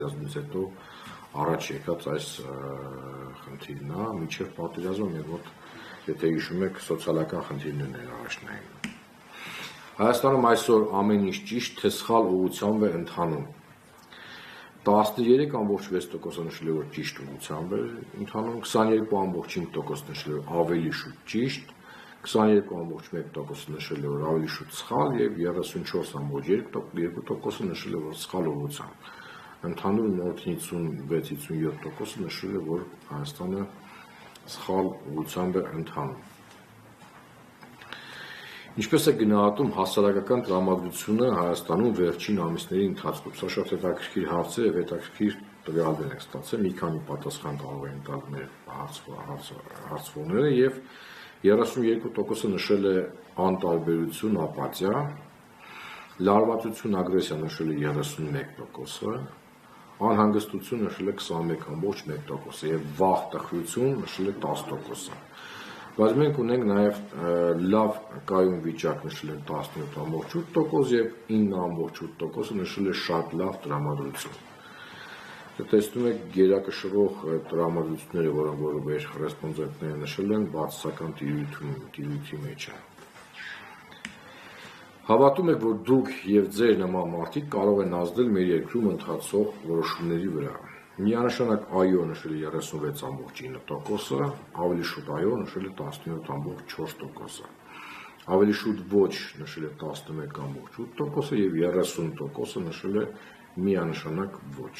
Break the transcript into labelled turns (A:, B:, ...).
A: Պատերազմից հետո առաջ եկած այս խնդիրն է, մինչև պատերազմը մեր մոտ, եթե հիշում եք, սոցիալական խնդիրներն էր առաջնային։ Հայաստանում այսօր ամեն ինչ ճիշտ, թե սխալ ուղղությամբ է ընթանում։ 13.6% նշել է, որ ճիշտ ուղղությամբ է ընթանում, 22.5% նշել է, որ ավելի շուտ ճիշտ, 22.1% նշել է, որ ավելի շուտ սխալ եւ 34.2% նշել է, որ սխալ ուղղությամբ։ Ընդհանուր մոտ 56-57% նշել է, որ Հայաստանը սխալ ուղղությամբ է ընթանում։ Ինչպես է գնահատում հասարակական տրամադրությունը Հայաստանում վերջին ամիսների ընթացքում։ Սա շատ հետաքրքիր հարց է եւ հետաքրքիր տվյալներ ենք ստացել, մի քանի պատասխան կարող են տալ մեր հարցվողները եւ 32% նշել է անտարբերություն, ապաթիա, լարվածություն, ագրեսիա նշել է 31%, անհանգստություն նշել է 21.1% եւ վախ, տխրություն նշել է 10%։ Բայց մենք ունենք նաեւ լավ կայուն վիճակ նշել է 17.8% եւ 9.8% նշել է շատ լավ տրամադրություն։ Տեսնում եք գերակշռող տրամադրությունները, որոնք մեր ռեսպոնդենտները նշել են, բացասական տիրույթի մեջ է։ Հավատում եք, որ դուք եւ ձեր նման մարդիկ կարող են ազդել մեր երկրում ընթացող որոշումների վրա։ Միանշանակ այո նշել է 36.9%, ավելի շուտ այո նշել է 17.4%, ավելի շուտ ոչ նշել է 11.8% եւ 30% նշել է միանշանակ ոչ։